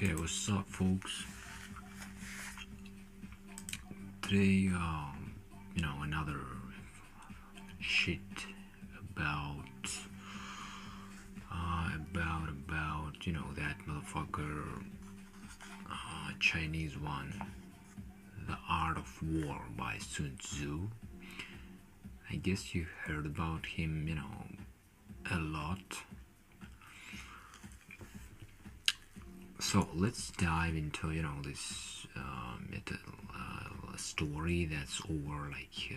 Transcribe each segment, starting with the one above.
Okay, what's up, folks? Today, another shit about, that motherfucker, Chinese one, The Art of War by Sun Tzu. I guess you heard about him, a lot. So let's dive into, this story that's over like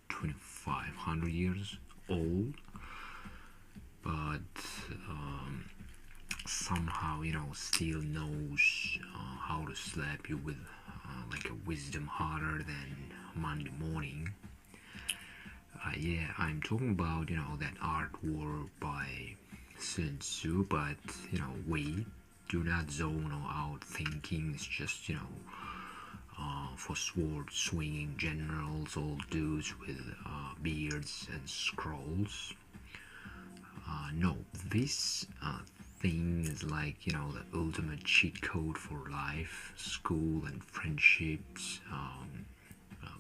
2,500 years old, but somehow, still knows how to slap you with like a wisdom harder than Monday morning. Yeah, I'm talking about, that art war by Sun Tzu, but, wait, do not zone out thinking it's just, for sword swinging generals, old dudes with beards and scrolls. No, this thing is like, the ultimate cheat code for life, school, and friendships,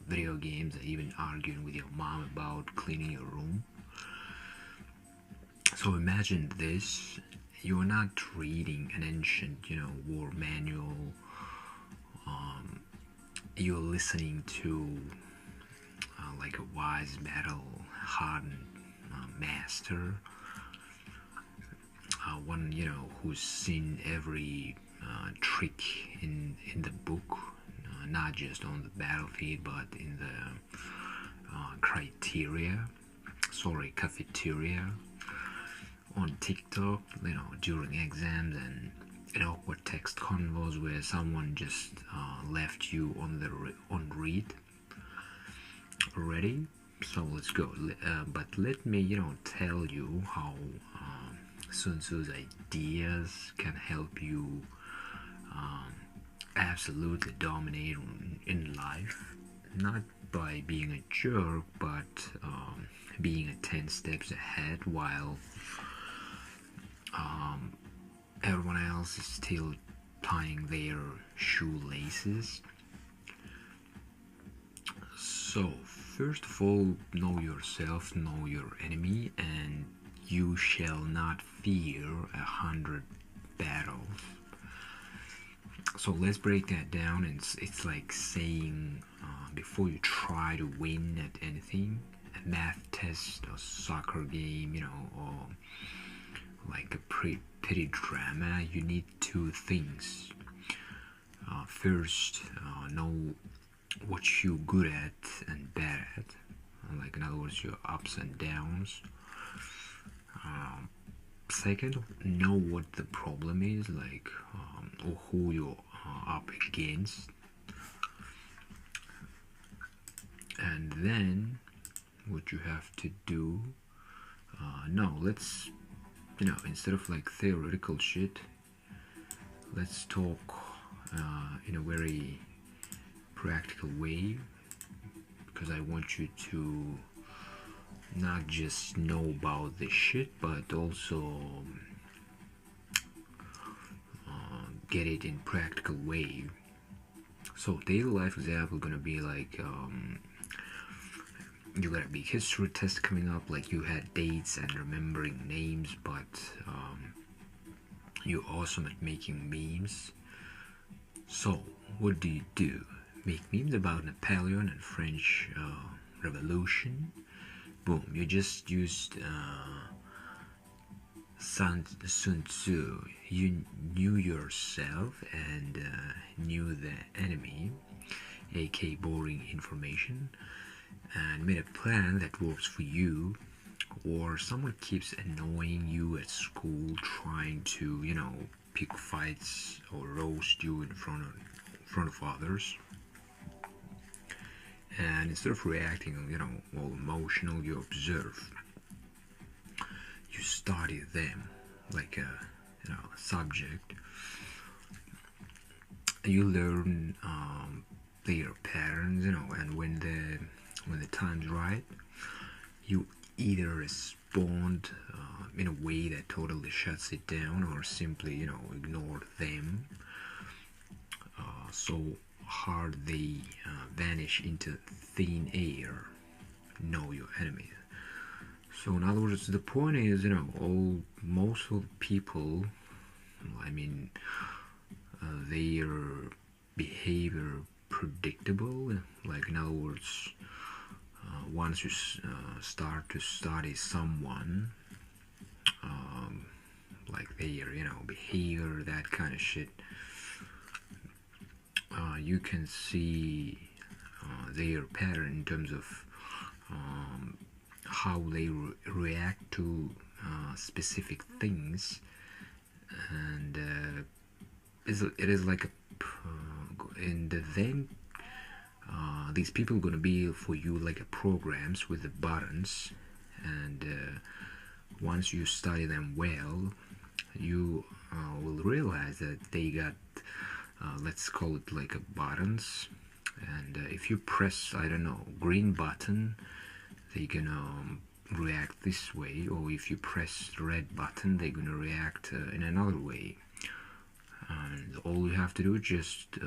video games, and even arguing with your mom about cleaning your room. So imagine this. You're not reading an ancient, war manual. You're listening to like a wise battle-hardened master, one who's seen every trick in the book, not just on the battlefield but in the cafeteria, on TikTok, during exams, and in awkward text convos where someone just left you on read. Ready? So let's go. But let me, tell you how Sun Tzu's ideas can help you absolutely dominate in life, not by being a jerk, but being 10 steps ahead while everyone else is still tying their shoelaces. So, first of all, know yourself, know your enemy, and you shall not fear 100 battles. So let's break that down. It's like saying before you try to win at anything, a math test, a soccer game, or like a petty drama, you need two things. First, know what you're good at and bad at, like in other words, your ups and downs. Second, know what the problem is, like or who you're up against, and then what you have to do. No, let's instead of like theoretical shit, let's talk in a very practical way, because I want you to not just know about this shit but also get it in practical way. So daily life example gonna be like you got a big history test coming up, like you had dates and remembering names, but you're awesome at making memes. So what do? Make memes about Napoleon and French Revolution? Boom, you just used Sun Tzu. You knew yourself and knew the enemy, aka boring information, and made a plan that works for you. Or someone keeps annoying you at school, trying to, pick fights or roast you in front of others. And instead of reacting, all emotional, you observe. You study them like a subject. You learn their patterns, and when the time's right, you either respond in a way that totally shuts it down, or simply, ignore them so hard they vanish into thin air. Know your enemy. So in other words, the point is, most of the people, I mean, their behavior predictable. Like in other words, once you start to study someone, like their behavior, that kind of shit, you can see their pattern in terms of how they react to specific things, and it is like in the then these people are going to be for you like a programs with the buttons, and once you study them well, you will realize that they got let's call it like a buttons, and if you press, I don't know, green button, they're gonna react this way, or if you press the red button, they're gonna react in another way. And all you have to do is just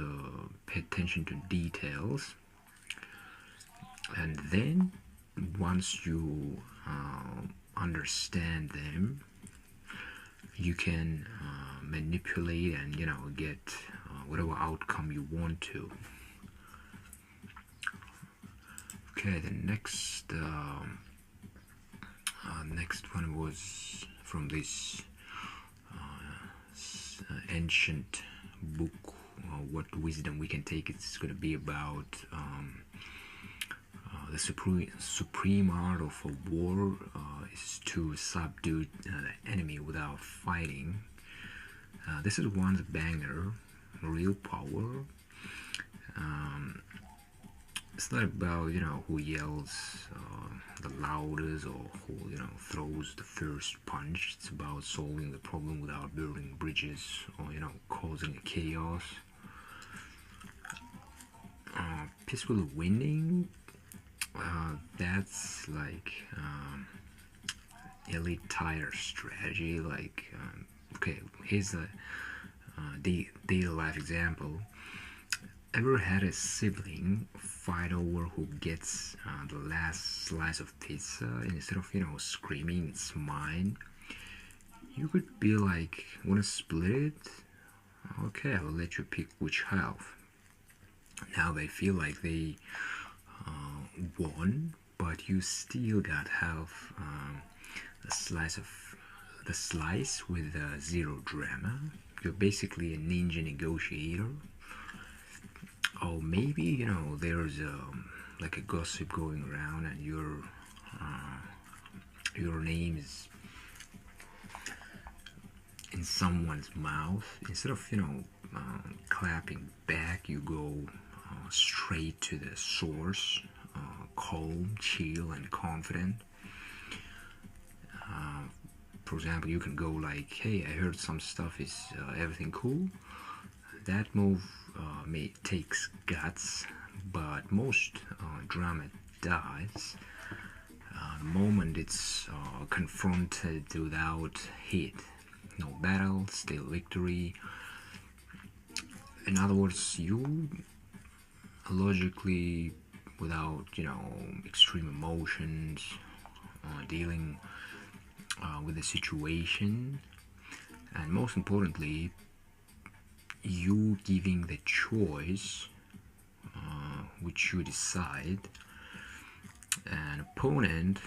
pay attention to details, and then once you understand them, you can manipulate and get whatever outcome you want to. Okay, the next one was from this ancient book, What Wisdom We Can Take. It's going to be about the supreme art of a war is to subdue the enemy without fighting. This is one's banger, real power. It's not about who yells the loudest, or who throws the first punch. It's about solving the problem without building bridges, or causing a chaos. Peaceful winning, that's like elite tire strategy. Like okay, here's a daily life example. Ever had a sibling fight over who gets the last slice of pizza? Instead of screaming it's mine, you could be like, wanna split it? Okay, I'll let you pick which half. Now they feel like they won, but you still got half the slice with zero drama. You're basically a ninja negotiator. Or maybe there's like a gossip going around, and your name is in someone's mouth. Instead of clapping back, you go straight to the source, calm, chill, and confident. For example, you can go like, hey, I heard some stuff, is everything cool? That move takes guts, but most drama dies the moment it's confronted without hate. No battle, still victory. In other words, you logically, without extreme emotions, dealing with the situation, and most importantly, you giving the choice which you decide. An opponent,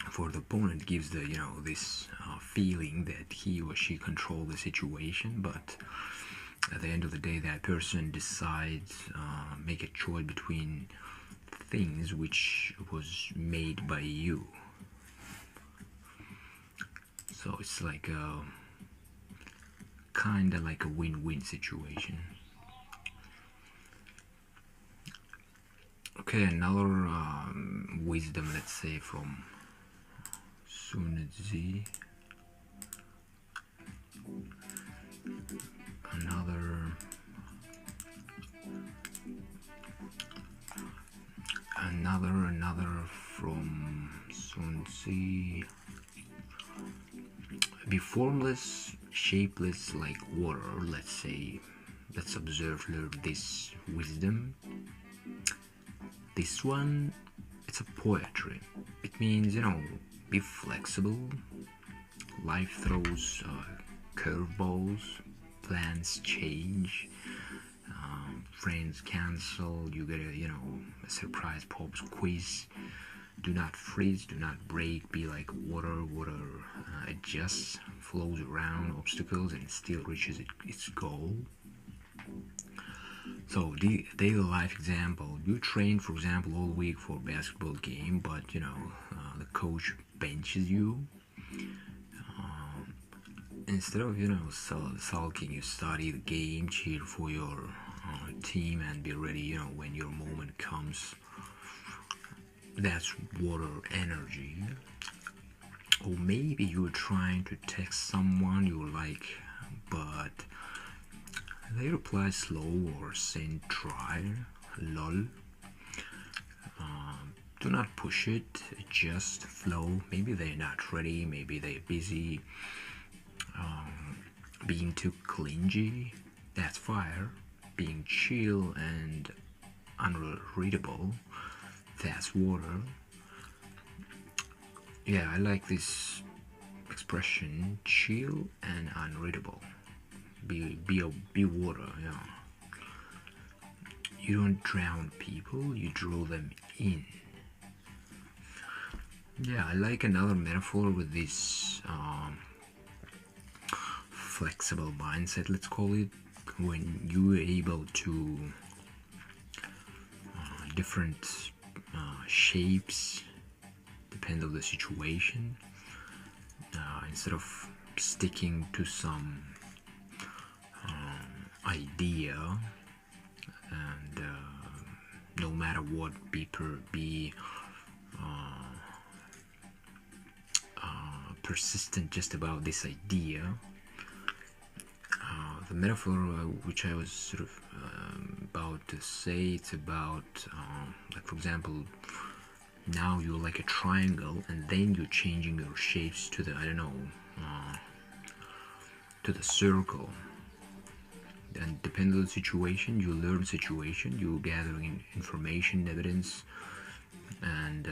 for the opponent, gives the this feeling that he or she controls the situation, but at the end of the day, that person decides make a choice between things which was made by you. So it's like kind of like a win-win situation. Okay, another wisdom, let's say from Sun Tzu. another from Sun Tzu. Be formless, shapeless like water, let's say. Let's learn this wisdom. This one, it's a poetry. It means, be flexible. Life throws curveballs, plans change, friends cancel, you get a surprise pops quiz. Do not freeze, do not break, be like water. Water adjusts, flows around obstacles, and still reaches its goal. So the daily life example, you train, for example, all week for a basketball game, but the coach benches you. Instead of sulking, you study the game, cheer for your team, and be ready when your moment comes. That's water energy. Or maybe you're trying to text someone you like, but they reply slow or send try, lol. Do not push it, just flow. Maybe they're not ready, maybe they're busy. Being too clingy, that's fire. Being chill and unreadable, that's water. Yeah, I like this expression, chill and unreadable. Be water, You don't drown people, you draw them in. Yeah, I like another metaphor with this flexible mindset, let's call it, when you are able to different shapes, depend on the situation, instead of sticking to some idea, and no matter what, be persistent just about this idea. The metaphor which I was sort of about to say, it's about like, for example, now you're like a triangle, and then you're changing your shapes to the to the circle. And depending on the situation, you learn situation, you gather information, evidence, and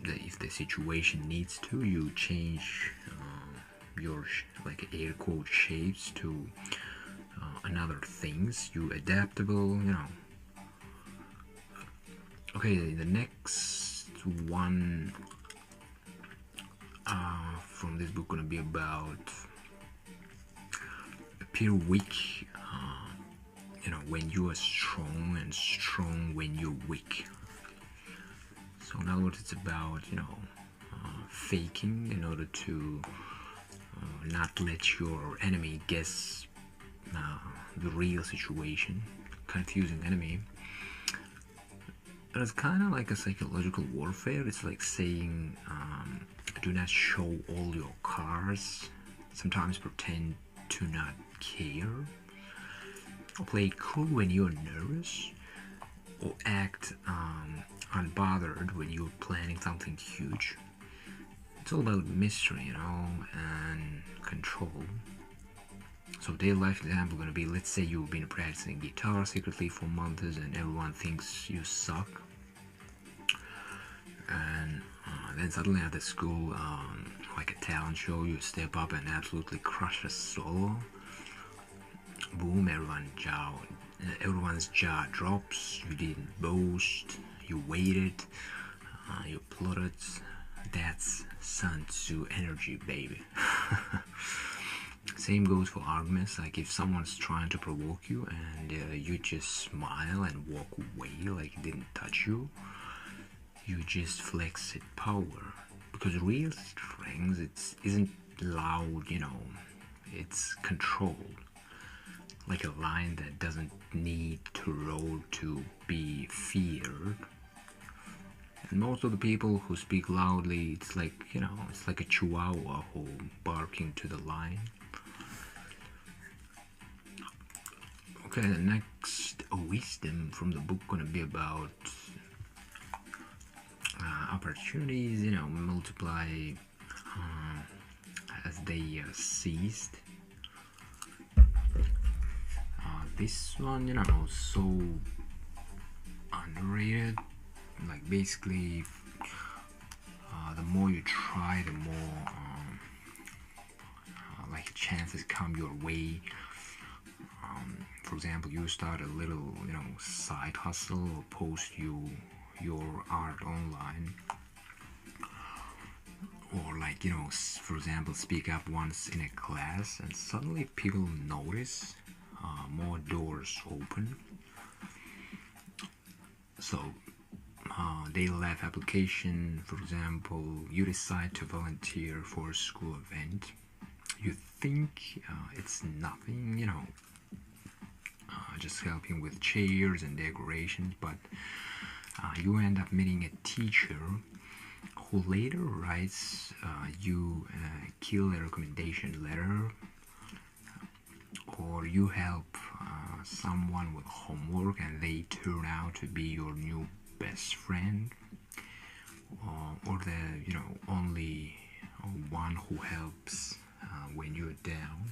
if the situation needs to, you change your like air quote shapes to another things. You adaptable, Okay, the next one from this book gonna be about appear weak, when you are strong, and strong when you're weak. So in other words, it's about faking in order to not let your enemy guess the real situation, confusing enemy. But it's kind of like a psychological warfare. It's like saying, do not show all your cards. Sometimes pretend to not care. Or play cool when you're nervous. Or act unbothered when you're planning something huge. It's all about mystery, and control. So daily life example gonna be, let's say you've been practicing guitar secretly for months and everyone thinks you suck. And then suddenly at the school, like a talent show, you step up and absolutely crush a solo. Boom, everyone's jaw drops. You didn't boast, you waited, you plotted. That's Sun Tzu energy, baby. Same goes for arguments. Like if someone's trying to provoke you and you just smile and walk away like it didn't touch you, you just flex it power. Because real strength, isn't loud, it's controlled. Like a lion that doesn't need to roar to be feared. And most of the people who speak loudly, it's like, it's like a chihuahua who barking to the lion. Okay, the next wisdom from the book gonna be about opportunities, you know, multiply as they ceased. This one, you know, so underrated. Like basically, the more you try, the more like chances come your way. For example, you start a little, you know, side hustle or post your art online, or like, you know, for example, speak up once in a class, and suddenly people notice, more doors open. So daily life application, for example, you decide to volunteer for a school event. You think it's nothing, you know, just helping with chairs and decorations, but you end up meeting a teacher who later writes you a killer recommendation letter, or you help someone with homework and they turn out to be your new best friend, or the, you know, only one who helps when you're down.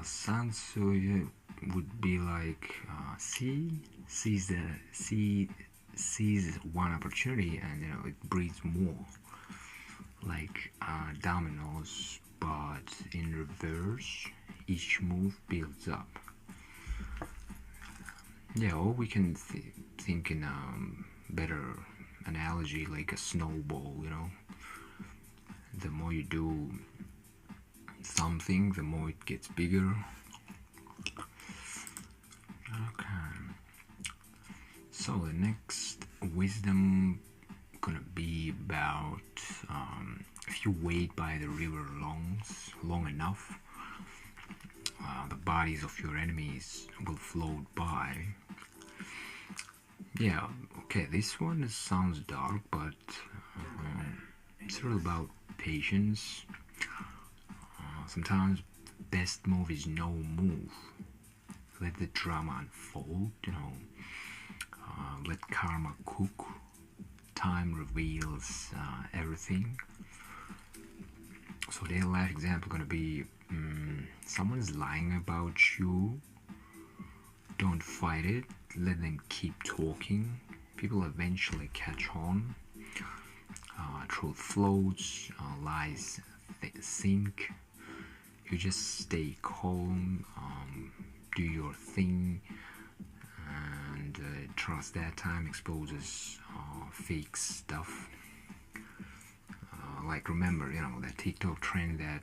Sun Tzu would be like, sees one opportunity, and you know it breeds more, like dominoes, but in reverse. Each move builds up. Yeah, or we can think in a better analogy, like a snowball. You know, the more you do something, the more it gets bigger. Okay. So the next wisdom gonna be about if you wait by the river long enough, the bodies of your enemies will float by. Yeah, okay, this one sounds dark, but it's really about patience. Sometimes best move is no move. Let the drama unfold, you know. Let karma cook. Time reveals everything. So their life example gonna be someone's lying about you. Don't fight it. Let them keep talking. People eventually catch on. Truth floats. Lies sink. You just stay calm. Do your thing. And trust that time exposes fake stuff. Like remember, you know, that TikTok trend that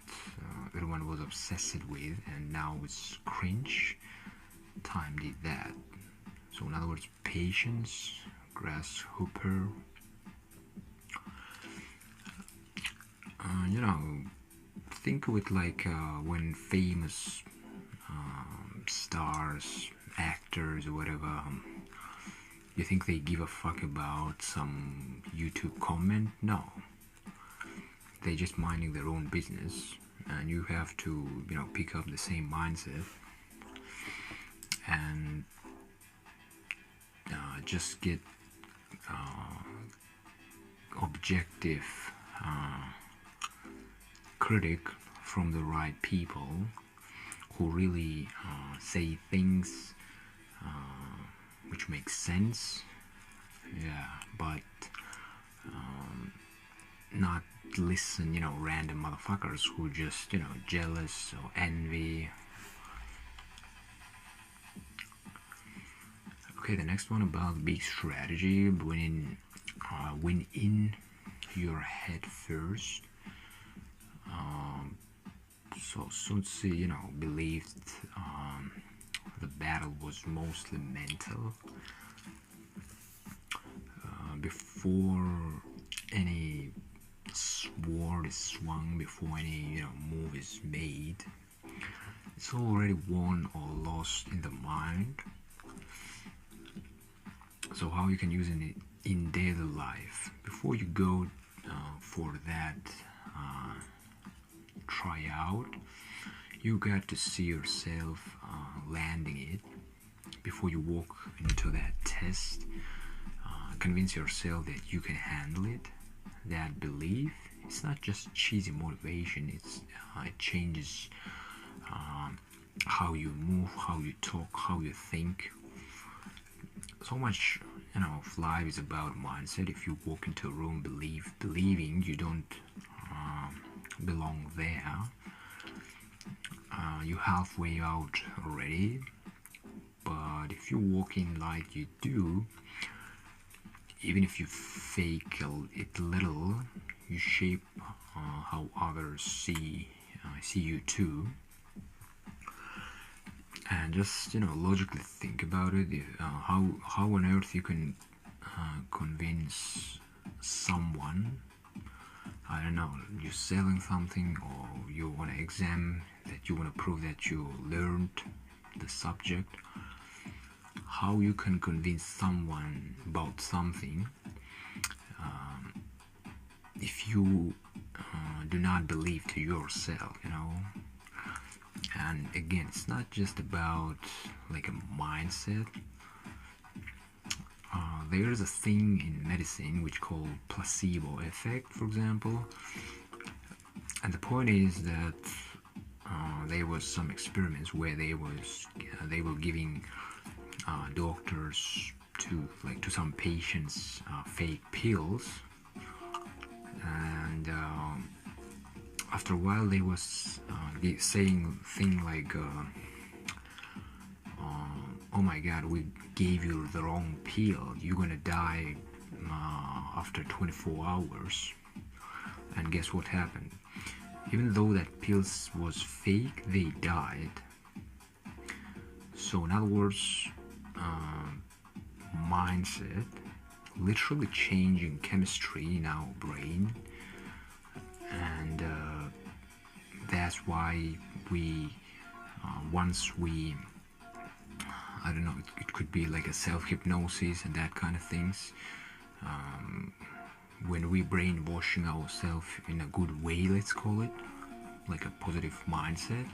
everyone was obsessed with, and now it's cringe. Time did that. So in other words, patience, grasshopper. You know, think of it like when famous stars, actors, or whatever, you think they give a fuck about some YouTube comment? No. They're just minding their own business, and you have to, you know, pick up the same mindset and just get objective critic from the right people who really say things which make sense. Yeah, but not listen, you know, random motherfuckers who just, you know, jealous or envy. Okay, the next one about big strategy, win in your head first. So Sun Tzu, you know, believed the battle was mostly mental. Before any sword is swung, before any, you know, move is made, it's already won or lost in the mind. So how you can use it in daily life, before you go for that tryout, you got to see yourself landing it. Before you walk into that test, convince yourself that you can handle it. That belief, it's not just cheesy motivation. It changes how you move, how you talk, how you think. So much, of life is about mindset. If you walk into a room believing you don't belong there, you're halfway out already. But if you walk in like you do, even if you fake it little, you shape how others see you too. And just logically think about it. How on earth you can convince someone, I don't know, you're selling something or you want an exam that you want to prove that you learned the subject. How you can convince someone about something if you do not believe to yourself, And again, it's not just about like a mindset. There's a thing in medicine which called placebo effect, for example. And the point is that there was some experiments where they were giving doctors to some patients fake pills, and after a while they was saying thing like oh my god, we gave you the wrong pill, you're gonna die after 24 hours. And guess what happened? Even though that pills was fake, they died. So in other words, mindset literally changing chemistry in our brain, and that's why we once we, I don't know, it could be like a self-hypnosis and that kind of things, when we brainwashing ourselves in a good way, let's call it, like a positive mindset,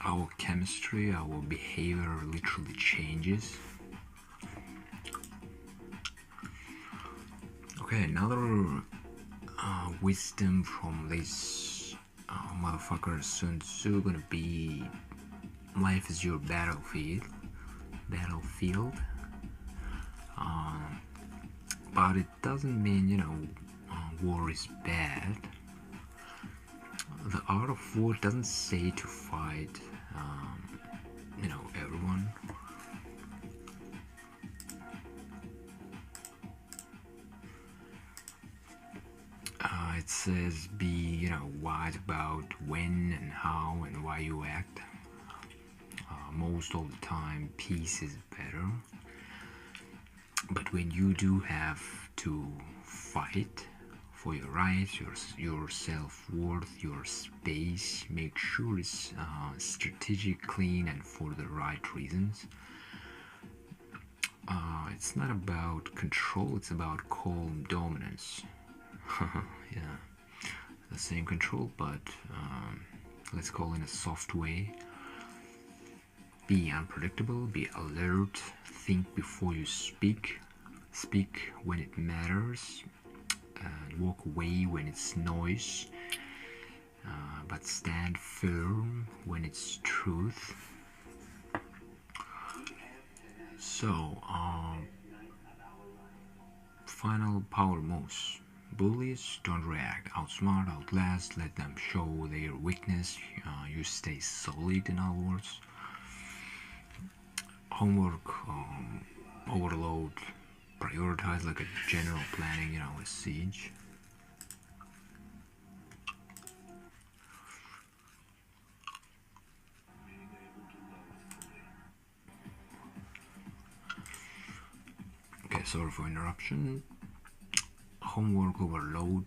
our chemistry, our behavior literally changes. Okay, another wisdom from this motherfucker Sun Tzu gonna be: life is your battlefield. But it doesn't mean war is bad. The art of war doesn't say to fight everyone. It says be wise about when and how and why you act. Most of the time peace is better, but when you do have to fight for your rights, your self-worth, your space, make sure it's strategic, clean, and for the right reasons. It's not about control, it's about calm dominance. Yeah, the same control, but let's call it a soft way. Be unpredictable, be alert, think before you speak when it matters, and walk away when it's noise, but stand firm when it's truth. So, final power moves. Bullies don't react. Outsmart, outlast, let them show their weakness. You stay solid, in other words. Homework, overload, prioritize like a general planning, a siege. Okay, sorry for interruption. Homework overload,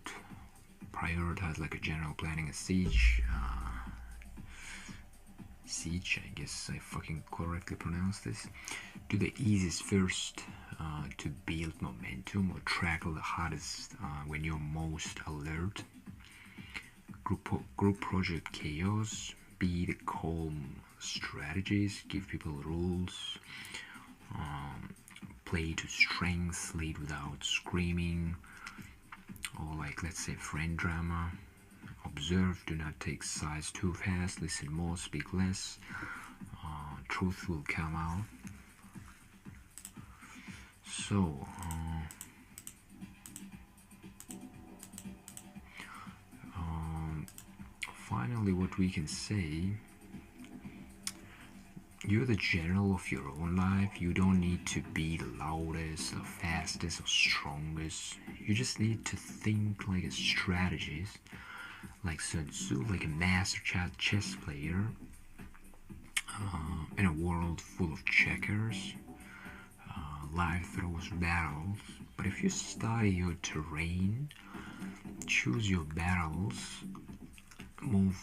prioritize like a general planning, a siege. Siege, I guess I fucking correctly pronounced this. Do the easiest first to build momentum, or tackle the hardest when you're most alert. Group project chaos, be the calm strategies, give people rules. play to strength, lead without screaming, or like let's say friend drama. Observe, do not take sides too fast, listen more, speak less. Truth will come out. So, finally, what we can say, you're the general of your own life. You don't need to be the loudest, or fastest, or strongest. You just need to think like a strategist, like Sun Tzu, like a master chess player in a world full of checkers. Life throws battles, but if you study your terrain, choose your battles, move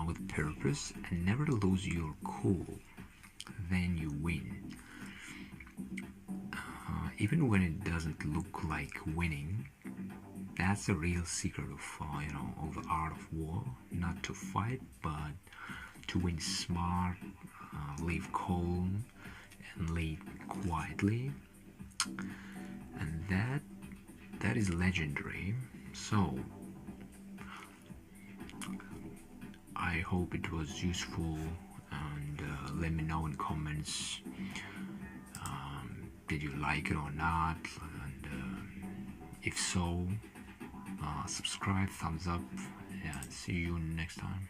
with purpose, and never lose your cool, then you win. Even when it doesn't look like winning, that's the real secret of the art of war. Not to fight, but to win smart, live calm, and lead quietly. And that is legendary. So I hope it was useful, and let me know in comments, did you like it or not, and if so, subscribe, thumbs up, and see you next time.